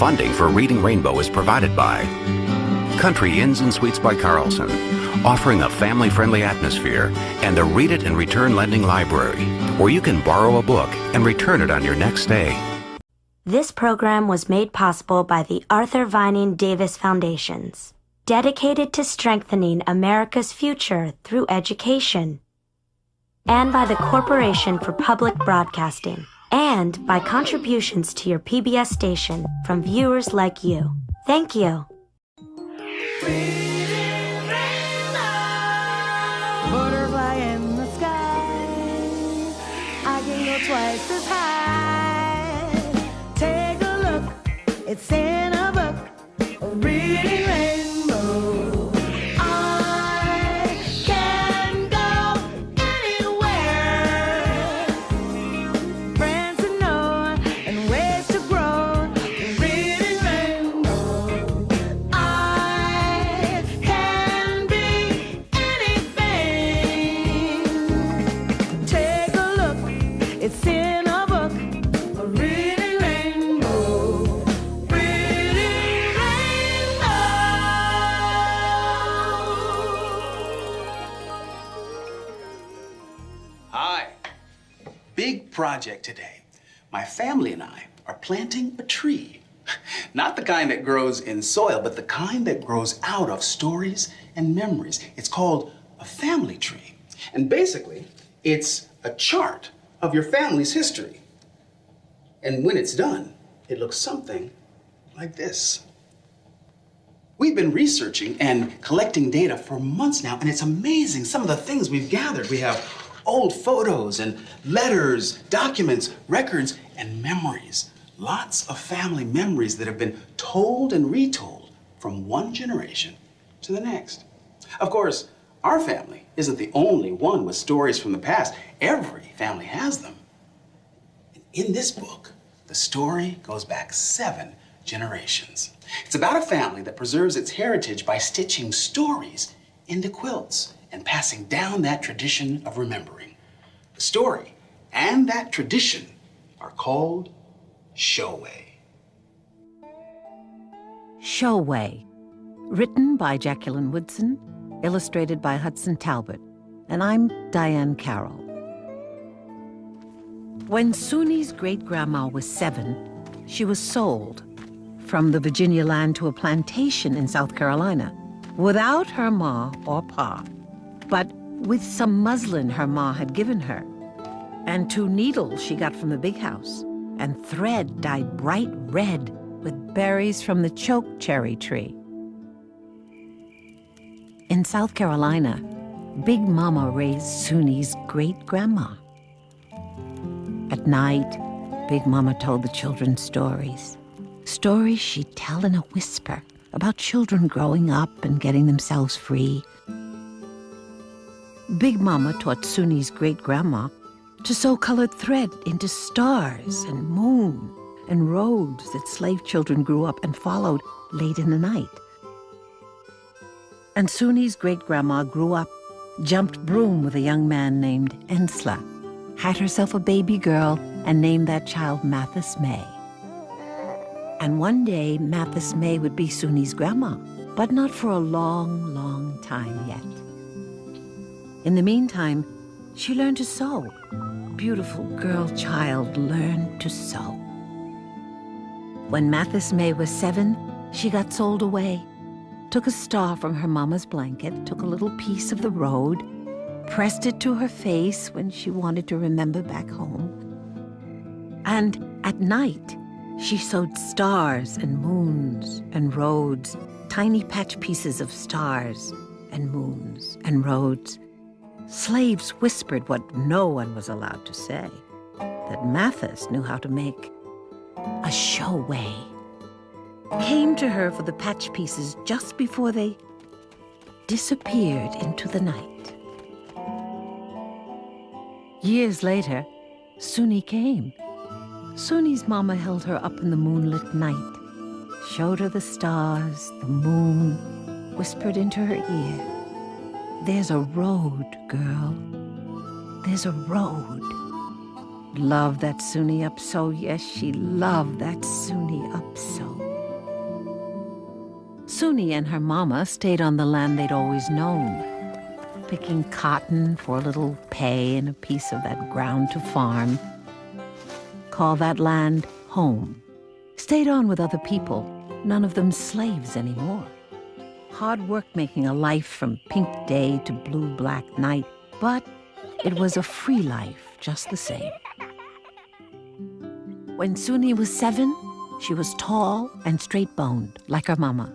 Funding for Reading Rainbow is provided by Country Inns and Suites by Carlson, offering a family-friendly atmosphere, and the Read It and Return Lending Library, where you can borrow a book and return it on your next stay. This program was made possible by the Arthur Vining Davis Foundations, dedicated to strengthening America's future through education, and by the Corporation for Public Broadcasting, and by contributions to your PBS station from viewers like you. Thank you. Butterfly in the sky, I can go twice as high. Take a look, it's in a book, a reading rainbow. I can go anywhere, friends to know and ways to grow. A reading rainbow. I can be anything. Take a look, it's in a book, a reading rainbow. Reading rainbow. Hi. Big project today. My family and I are planting a tree. Not the kind that grows in soil, but the kind that grows out of stories and memories. It's called a family tree. And basically, it's a chart of your family's history. And when it's done, it looks something like this. We've been researching and collecting data for months now, and it's amazing some of the things we've gathered. We have old photos and letters, documents, records, and memories. Lots of family memories that have been told and retold from one generation to the next. Of course, our family isn't the only one with stories from the past. Every family has them. In this book, the story goes back 7 generations. It's about a family that preserves its heritage by stitching stories into quilts and passing down that tradition of remembering. The story and that tradition are called Showway. Showway, written by Jacqueline Woodson, illustrated by Hudson Talbot, and I'm Diane Carroll. When Suni's great-grandma was 7, she was sold from the Virginia land to a plantation in South Carolina, without her ma or pa, but with some muslin her ma had given her, and 2 needles she got from the big house, and thread dyed bright red with berries from the choke cherry tree. In South Carolina, Big Mama raised Suni's great-grandma. At night, Big Mama told the children stories. Stories she'd tell in a whisper about children growing up and getting themselves free. Big Mama taught Suni's great-grandma to sew colored thread into stars and moon and roads that slave children grew up and followed late in the night. And Suni's great-grandma grew up, jumped broom with a young man named Ensla, had herself a baby girl, and named that child Mathis May. And one day, Mathis May would be Suni's grandma, but not for a long, long time yet. In the meantime, she learned to sew. Beautiful girl child learned to sew. When Mathis May was 7, she got sold away, took a star from her mama's blanket, took a little piece of the road, pressed it to her face when she wanted to remember back home. And at night, she sewed stars and moons and roads, tiny patch pieces of stars and moons and roads. Slaves whispered what no one was allowed to say, that Mathis knew how to make a showway. Came to her for the patch pieces just before they disappeared into the night. Years later, Suni came. Suni's mama held her up in the moonlit night, showed her the stars, the moon, whispered into her ear, "There's a road, girl. There's a road." Loved that Suni up so, yes, she loved that Suni up so. Suni and her mama stayed on the land they'd always known, picking cotton for a little pay and a piece of that ground to farm. Call that land home. Stayed on with other people, none of them slaves anymore. Hard work making a life from pink day to blue-black night, but it was a free life just the same. When Suni was 7, she was tall and straight-boned, like her mama.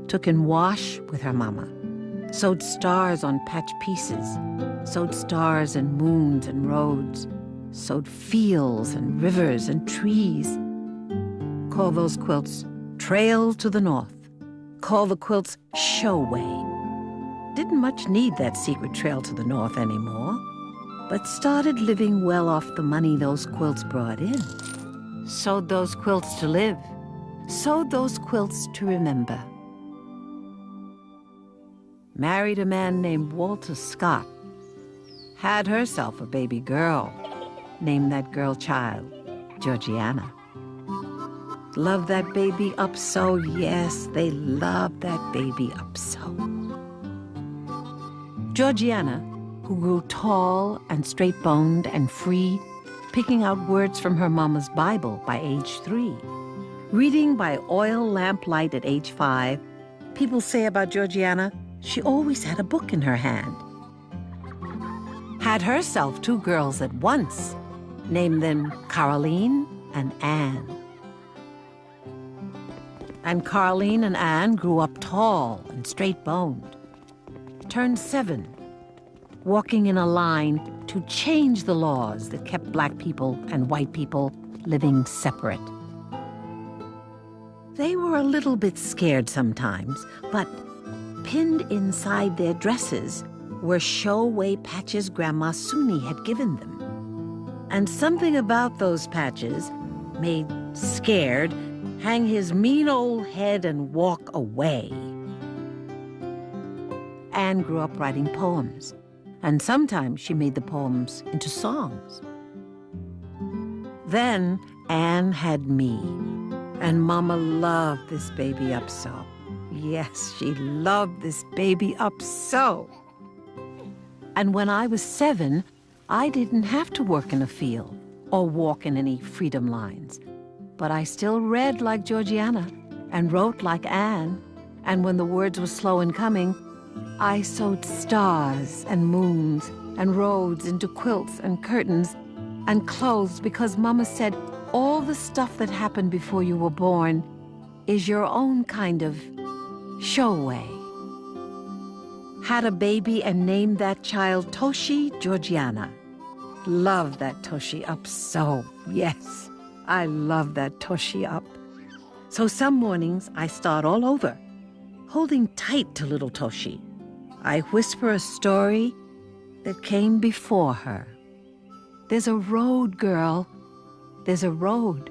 Took in wash with her mama. Sewed stars on patch pieces. Sewed stars and moons and roads. Sewed fields and rivers and trees. Call those quilts Trail to the North. Call the quilts Showway. Didn't much need that secret trail to the north anymore, but started living well off the money those quilts brought in. Sewed those quilts to live. Sewed those quilts to remember. Married a man named Walter Scott. Had herself a baby girl. Named that girl child Georgiana. Loved that baby up so, yes, they loved that baby up so. Georgiana, who grew tall and straight-boned and free, picking out words from her mama's Bible by age 3. Reading by oil lamplight at age 5, people say about Georgiana, she always had a book in her hand. Had herself 2 girls at once, named them Caroline and Anne. And Caroline and Anne grew up tall and straight-boned. Turned 7, walking in a line to change the laws that kept black people and white people living separate. They were a little bit scared sometimes, but pinned inside their dresses were showway patches Grandma Suni had given them. And something about those patches made Scared hang his mean old head and walk away. Anne grew up writing poems, and sometimes she made the poems into songs. Then Anne had me, and Mama loved this baby up so. Yes, she loved this baby up so. And when I was 7, I didn't have to work in a field or walk in any freedom lines. But I still read like Georgiana and wrote like Anne. And when the words were slow in coming, I sewed stars and moons and roads into quilts and curtains and clothes because Mama said all the stuff that happened before you were born is your own kind of showway. Had a baby and named that child Toshi Georgiana. Loved that Toshi up so, yes, I love that Toshi up. So some mornings I start all over, holding tight to little Toshi. I whisper a story that came before her. There's a road, girl. There's a road.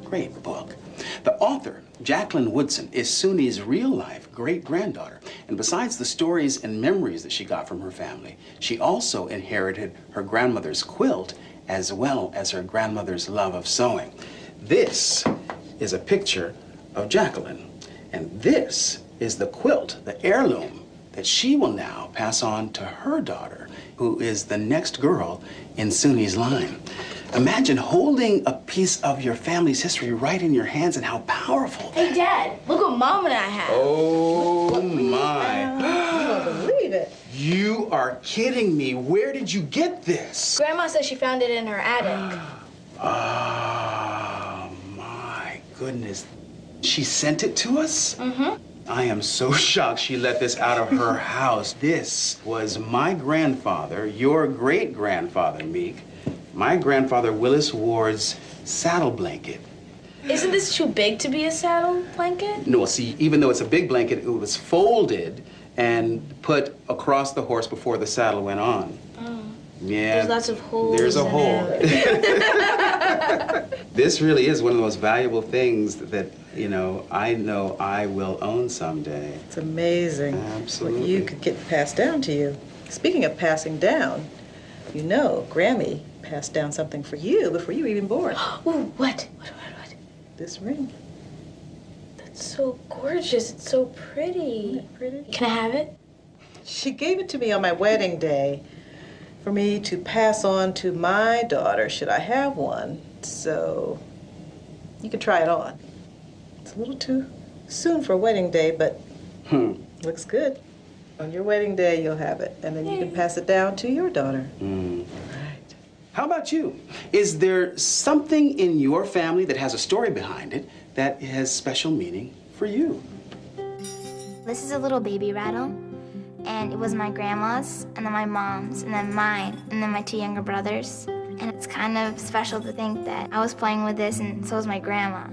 Great book. The author, Jacqueline Woodson, is Suni's real-life great-granddaughter. And besides the stories and memories that she got from her family, she also inherited her grandmother's quilt as well as her grandmother's love of sewing. This is a picture of Jacqueline. And this is the quilt, the heirloom, that she will now pass on to her daughter, who is the next girl in Suni's line. Imagine holding a piece of your family's history right in your hands and how powerful. Hey, Dad, look what Mom and I have. Oh, my. You won't believe it. You are kidding me. Where did you get this? Grandma says she found it in her attic. Oh, my goodness. She sent it to us? Mm-hmm. I am so shocked she let this out of her house. This was my grandfather, your great-grandfather, Meek, my grandfather Willis Ward's saddle blanket. Isn't this too big to be a saddle blanket? No, see, even though it's a big blanket, it was folded and put across the horse before the saddle went on. Oh. Yeah. There's lots of holes. There's a in hole. it. This really is one of the most valuable things that, you know I will own someday. It's amazing Absolutely. what you could get passed down to you. Speaking of passing down, you know, Grammy passed down something for you before you were even born. Ooh, what? This ring. That's so gorgeous. It's so pretty. Isn't it pretty? Can I have it? She gave it to me on my wedding day for me to pass on to my daughter, should I have one. So you can try it on. It's a little too soon for a wedding day, but looks good. On your wedding day, you'll have it, and then you can pass it down to your daughter. Right. How about you? Is there something in your family that has a story behind it that has special meaning for you? This is a little baby rattle, and it was my grandma's, and then my mom's, and then mine, and then my two younger brothers. And it's kind of special to think that I was playing with this, and so was my grandma.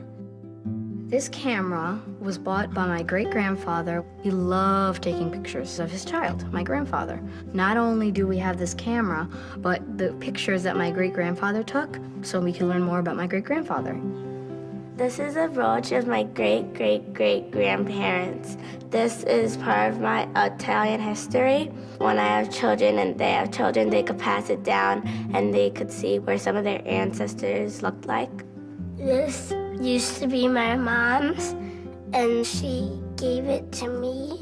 This camera was bought by my great-grandfather. He loved taking pictures of his child, my grandfather. Not only do we have this camera, but the pictures that my great-grandfather took, so we can learn more about my great-grandfather. This is a brooch of my great-great-great-grandparents. This is part of my Italian history. When I have children and they have children, they could pass it down and they could see where some of their ancestors looked like. This used to be my mom's, and she gave it to me.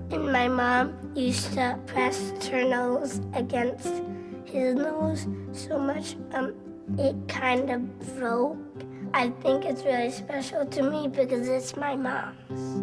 And my mom used to press her nose against his nose so much it kind of broke. I think it's really special to me because it's my mom's.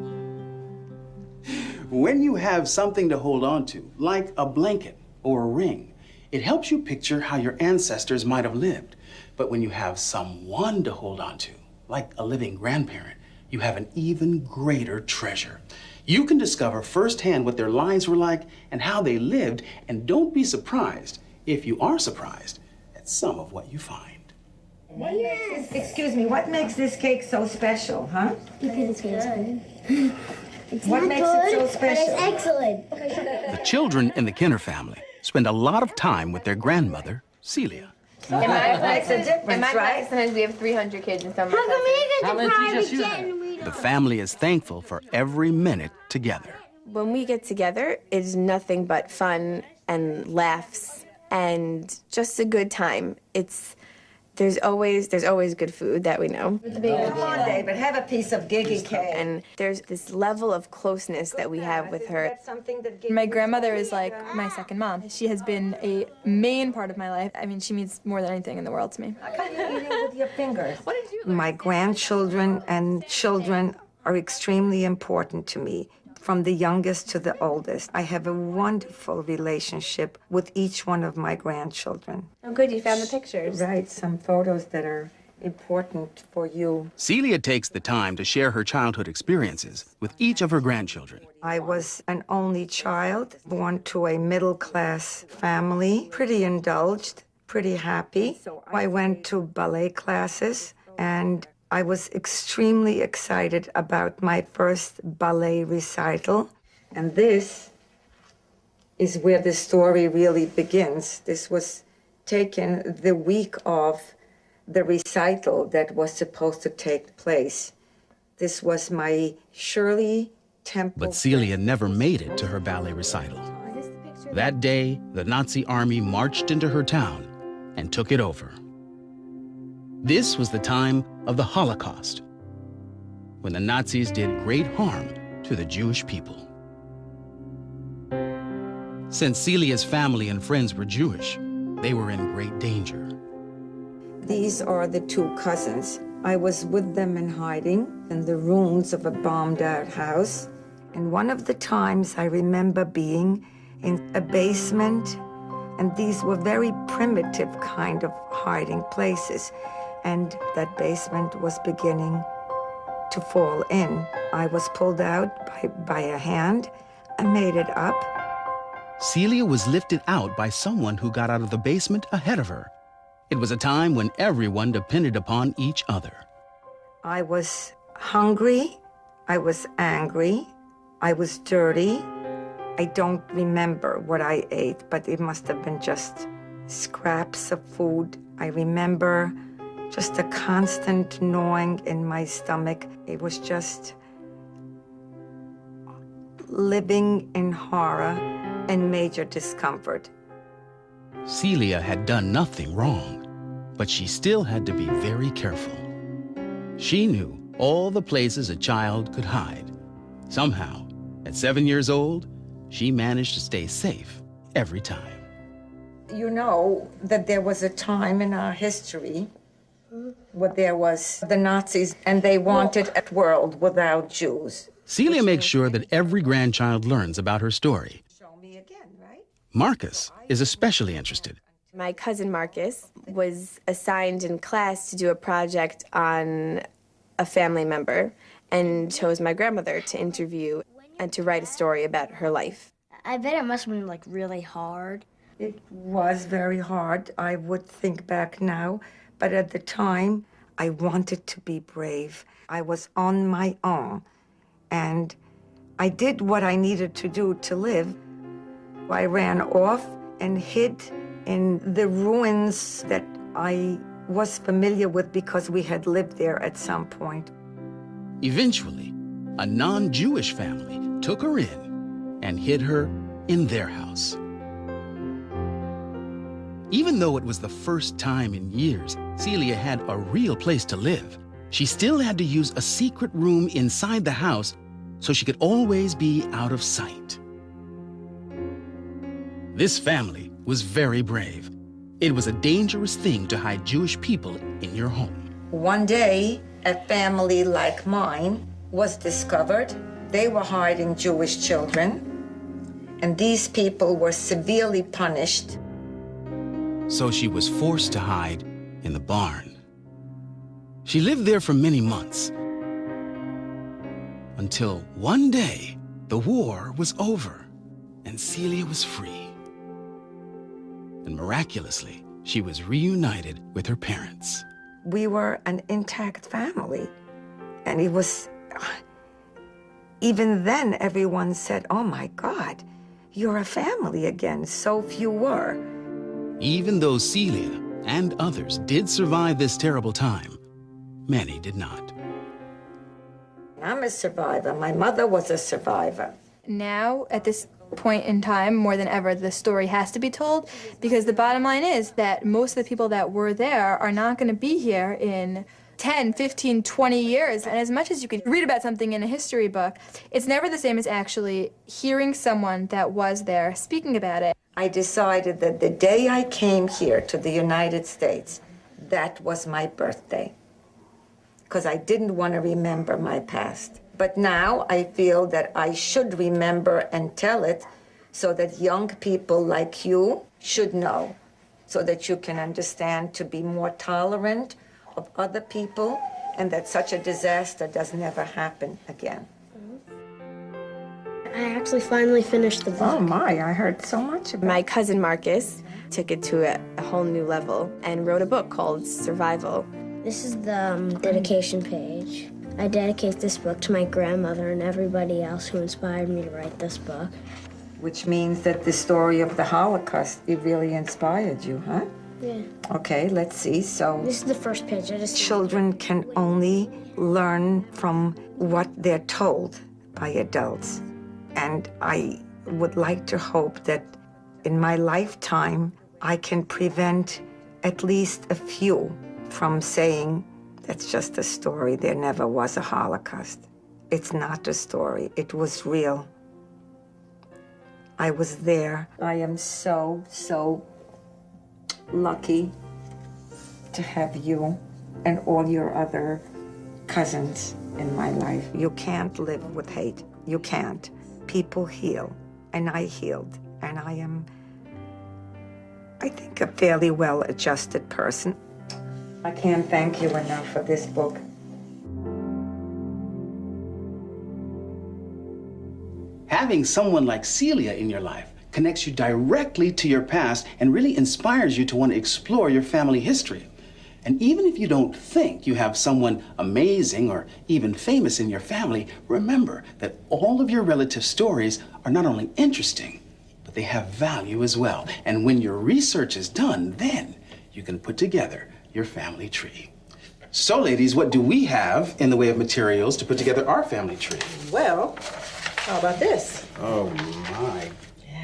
When you have something to hold on to, like a blanket or a ring, it helps you picture how your ancestors might have lived. But when you have someone to hold on to, like a living grandparent, you have an even greater treasure. You can discover firsthand what their lives were like and how they lived, and don't be surprised, if you are surprised, at some of what you find. Yes. Excuse me, what makes this cake so special, huh? Because it's good. What makes it so special? But it's excellent. The children in the Kinner family spend a lot of time with their grandmother, Celia. In my Makes a difference, right? Sometimes we have 300 kids in some. The family is thankful for every minute together. When we get together, it's nothing but fun and laughs and just a good time. There's always good food that we know. Come on, David, have a piece of giggy cake. And there's this level of closeness that we have with her. My grandmother is like my second mom. She has been a main part of my life. I mean, she means more than anything in the world to me. With your fingers. My grandchildren and children are extremely important to me, from the youngest to the oldest. I have a wonderful relationship with each one of my grandchildren. Oh, good, you found the pictures. Right, some photos that are important for you. Celia takes the time to share her childhood experiences with each of her grandchildren. I was an only child, born to a middle-class family, pretty indulged, pretty happy. I went to ballet classes, and I was extremely excited about my first ballet recital. And this is where the story really begins. This was taken the week of the recital that was supposed to take place. This was my Shirley Temple. But Celia never made it to her ballet recital. That day, the Nazi army marched into her town and took it over. This was the time of the Holocaust, when the Nazis did great harm to the Jewish people. Since Celia's family and friends were Jewish, they were in great danger. These are the two cousins. I was with them in hiding in the ruins of a bombed-out house. And one of the times I remember being in a basement, and these were very primitive kind of hiding places. And that basement was beginning to fall in. I was pulled out by a hand. I made it up. Celia was lifted out by someone who got out of the basement ahead of her. It was a time when everyone depended upon each other. I was hungry. I was angry. I was dirty. I don't remember what I ate, but it must have been just scraps of food. I remember just a constant gnawing in my stomach. It was just living in horror and major discomfort. Celia had done nothing wrong, but she still had to be very careful. She knew all the places a child could hide. Somehow, at 7 years old, she managed to stay safe every time. You know that there was a time in our history where there was the Nazis and they wanted a world without Jews. Celia makes sure that every grandchild learns about her story. Marcus is especially interested. My cousin Marcus was assigned in class to do a project on a family member and chose my grandmother to interview and to write a story about her life. I bet it must have been like really hard. It was very hard. I would think back now, but at the time, I wanted to be brave. I was on my own, and I did what I needed to do to live. I ran off and hid in the ruins that I was familiar with because we had lived there at some point. Eventually, a non-Jewish family took her in and hid her in their house. Even though it was the first time in years Celia had a real place to live, she still had to use a secret room inside the house so she could always be out of sight. This family was very brave. It was a dangerous thing to hide Jewish people in your home. One day, a family like mine was discovered. They were hiding Jewish children, and these people were severely punished. So she was forced to hide in the barn. She lived there for many months, until one day, the war was over, and Celia was free. And miraculously, she was reunited with her parents. We were an intact family, and it was, even then everyone said, oh my God, you're a family again. So few were. Even though Celia and others did survive this terrible time, many did not. I'm a survivor. My mother was a survivor. Now, at this point in time, more than ever, the story has to be told, because the bottom line is that most of the people that were there are not going to be here in 10, 15, 20 years. And as much as you can read about something in a history book, it's never the same as actually hearing someone that was there speaking about it. I decided that the day I came here to the United States, that was my birthday, because I didn't want to remember my past. But now I feel that I should remember and tell it so that young people like you should know, so that you can understand to be more tolerant of other people and that such a disaster does never happen again. I actually finally finished the book. Oh my, I heard so much about it. My cousin Marcus took it to a whole new level and wrote a book called Survival. This is the dedication page. I dedicate this book to my grandmother and everybody else who inspired me to write this book. Which means that the story of the Holocaust, it really inspired you, huh? Yeah. Okay, let's see. So this is the first page. Children can only learn from what they're told by adults. And I would like to hope that in my lifetime, I can prevent at least a few from saying, that's just a story. There never was a Holocaust. It's not a story. It was real. I was there. I am so, so lucky to have you and all your other cousins in my life. You can't live with hate. You can't. People heal, and I healed, and I am, I think, a fairly well-adjusted person. I can't thank you enough for this book. Having someone like Celia in your life connects you directly to your past and really inspires you to want to explore your family history. And even if you don't think you have someone amazing or even famous in your family, remember that all of your relative stories are not only interesting, but they have value as well. And when your research is done, then you can put together your family tree. So, ladies, what do we have in the way of materials to put together our family tree? Well, how about this? Oh, my.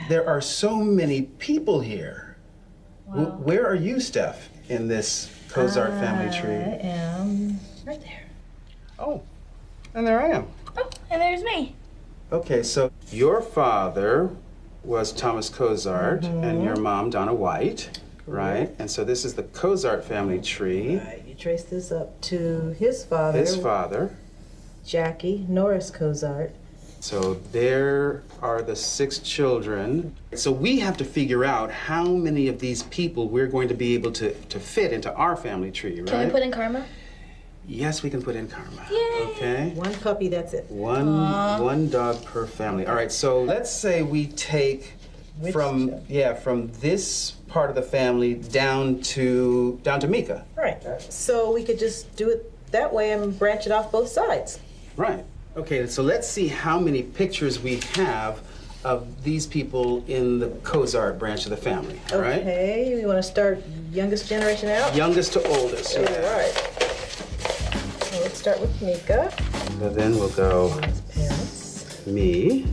There are so many people here. Where are you, Steph, in this Cozart family tree? I am right there. Oh, and there I am. Oh, and there's me. Okay, so your father was Thomas Cozart and your mom, Donna White, right? And so this is the Cozart family tree. Right, you trace this up to his father. His father. Jackie Norris Cozart. So there are the 6 children. So we have to figure out how many of these people we're going to be able to fit into our family tree, right? Can we put in Karma? Yes, we can put in Karma. Yay! Okay. One puppy, that's it. One dog per family. All right, so let's say we take from this part of the family down to Mika. Right. So we could just do it that way and branch it off both sides. Right. Okay, so let's see how many pictures we have of these people in the Cozart branch of the family, all right? Okay, you want to start youngest generation out? Youngest to oldest, yeah. All right. So let's start with Mika. So then we'll go Parents. me,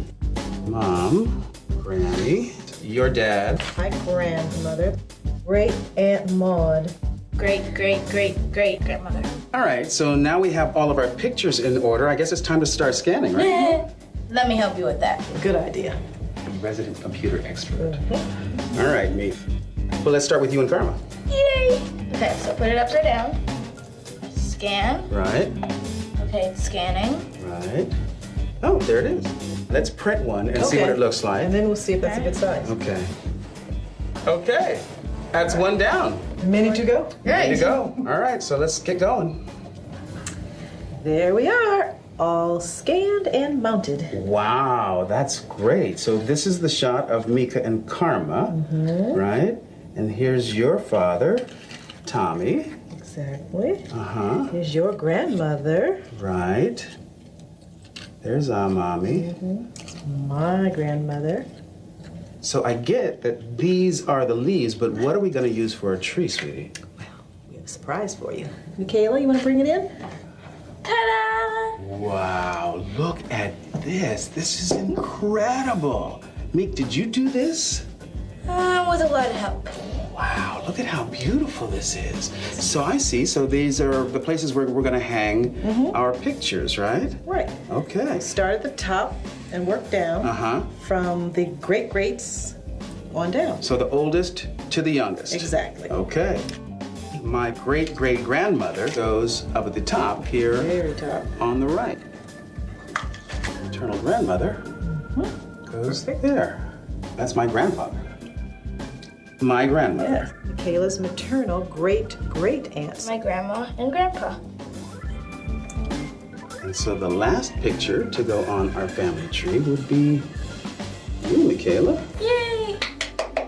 Mom, Granny, your dad. My grandmother. Great Aunt Maud. Great grandmother. All right, so now we have all of our pictures in order. I guess it's time to start scanning, right? Let me help you with that. Good idea. Resident computer expert. All right, me. Well, let's start with you and Karma. Yay! Okay, so put it upside down. Scan. Right. Okay, it's scanning. Right. Oh, there it is. Let's print one and see what it looks like. And then we'll see if that's a good size. Okay. Okay. That's one down. Many to go? Ready to go. All right, so let's get going. There we are, all scanned and mounted. Wow, that's great. So this is the shot of Mika and Karma, right? And here's your father, Tommy. Exactly. Uh-huh. Here's your grandmother. Right. There's our mommy. My grandmother. So I get that these are the leaves, but what are we going to use for a tree, sweetie? Well, we have a surprise for you. Michaela, you want to bring it in? Ta-da! Wow, look at this. This is incredible. Meek, did you do this? With a lot of help. Wow, look at how beautiful this is. So I see, so these are the places where we're going to hang our pictures, right? Right. Okay. Start at the top and work down from the great-greats on down. So the oldest to the youngest. Exactly. Okay. My great-great-grandmother goes up at the top here. Very top. On the right. Maternal grandmother goes there. That's my grandfather. My grandmother. Yes. Michaela's maternal great-great-aunts. My grandma and grandpa. And so the last picture to go on our family tree would be you, Michaela. Yay!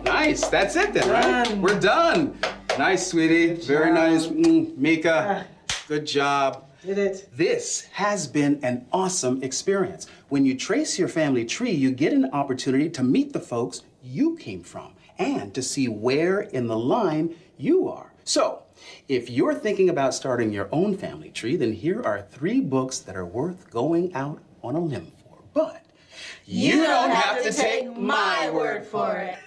Nice, that's it then, right? We're done. Nice, sweetie. Very nice. Mika, good job. Did it. This has been an awesome experience. When you trace your family tree, you get an opportunity to meet the folks you came from and to see where in the line you are. So, if you're thinking about starting your own family tree, then here are 3 books that are worth going out on a limb for. But you don't have to take my word for it.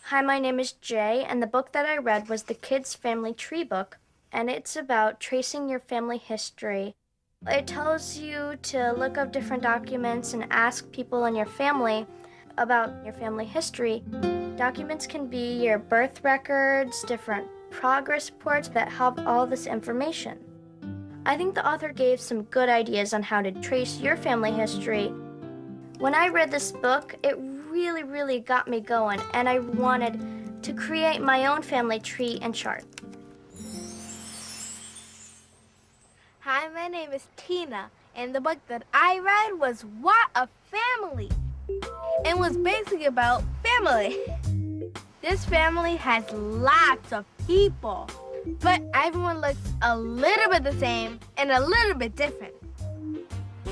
Hi, my name is Jay, and the book that I read was the Kids Family Tree book, and it's about tracing your family history. It tells you to look up different documents and ask people in your family about your family history. Documents can be your birth records, different progress reports that have all this information. I think the author gave some good ideas on how to trace your family history. When I read this book, it really got me going, and I wanted to create my own family tree and chart. Hi, my name is Tina, and the book that I read was What a Family! It was basically about family. This family has lots of people, but everyone looks a little bit the same and a little bit different.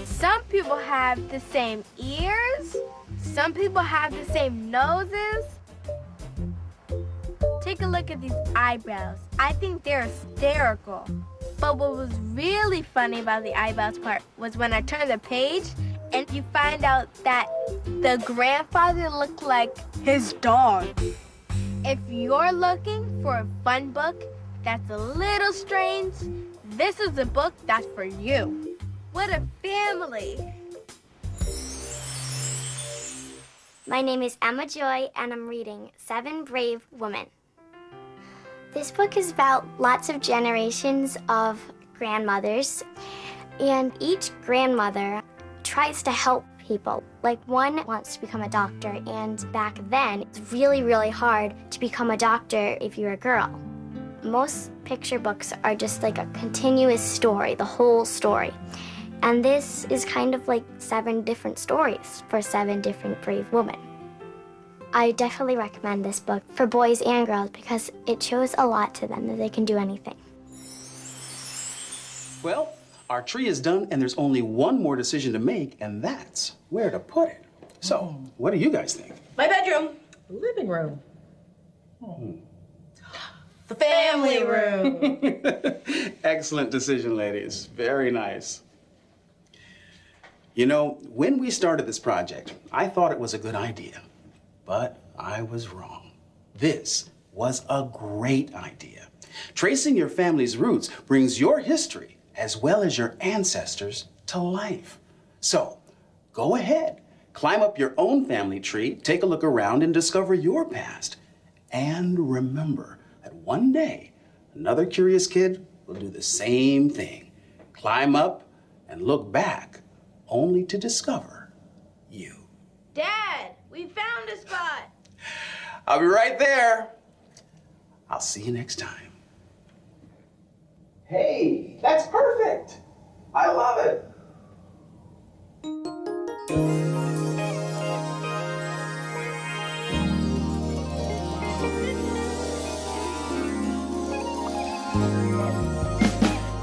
Some people have the same ears, some people have the same noses. Take a look at these eyebrows. I think they're hysterical. But what was really funny about the eyebrows part was when I turned the page and you find out that the grandfather looked like his dog. If you're looking for a fun book that's a little strange, this is a book that's for you. What a family! My name is Emma Joy, and I'm reading 7 Brave Women. This book is about lots of generations of grandmothers, and each grandmother tries to help people. Like, one wants to become a doctor, and back then, it's really, really hard to become a doctor if you're a girl. Most picture books are just like a continuous story, the whole story. And this is kind of like 7 different stories for 7 different brave women. I definitely recommend this book for boys and girls because it shows a lot to them that they can do anything. Well, our tree is done, and there's only one more decision to make, and that's where to put it. So, what do you guys think? My bedroom. Living room. The family room. Excellent decision, ladies. Very nice. You know, when we started this project, I thought it was a good idea, but I was wrong. This was a great idea. Tracing your family's roots brings your history as well as your ancestors to life. So, go ahead, climb up your own family tree, take a look around, and discover your past. And remember that one day, another curious kid will do the same thing. Climb up and look back, only to discover you. Dad, we found a spot. I'll be right there. I'll see you next time. Hey, that's perfect. I love it.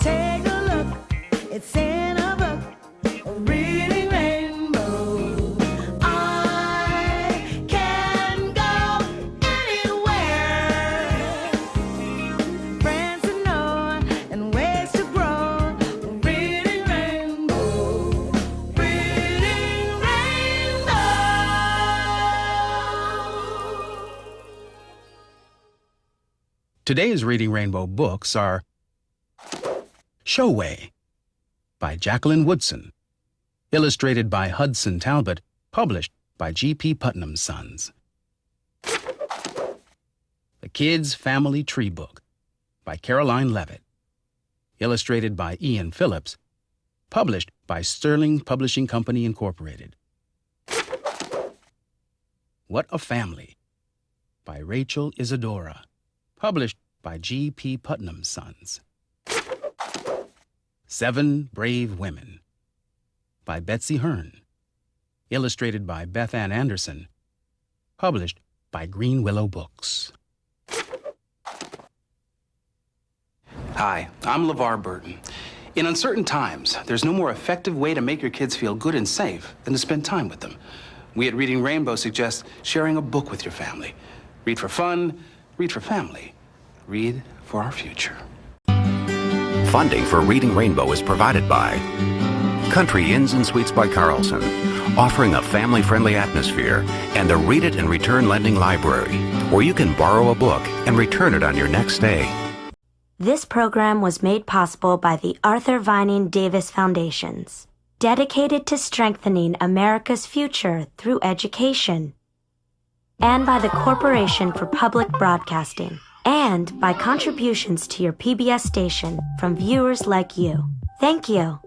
Take a look, it's in a book, a reading rainbow. I can go anywhere. Friends to know and ways to grow. A reading rainbow, reading rainbow. Today's Reading Rainbow books are Showway by Jacqueline Woodson, illustrated by Hudson Talbot, published by G.P. Putnam's Sons. The Kids Family Tree Book by Caroline Levitt, illustrated by Ian Phillips, published by Sterling Publishing Company, Incorporated. What a Family by Rachel Isadora, published by G.P. Putnam's Sons. 7 Brave Women by Betsy Hearn, illustrated by Beth Ann Anderson, published by Green Willow Books. Hi, I'm LeVar Burton. In uncertain times, there's no more effective way to make your kids feel good and safe than to spend time with them. We at Reading Rainbow suggest sharing a book with your family. Read for fun, read for family, read for our future. Funding for Reading Rainbow is provided by Country Inns and Suites by Carlson, offering a family-friendly atmosphere, and the Read It and Return Lending Library, where you can borrow a book and return it on your next stay. This program was made possible by the Arthur Vining Davis Foundations, dedicated to strengthening America's future through education, and by the Corporation for Public Broadcasting, and by contributions to your PBS station from viewers like you. Thank you.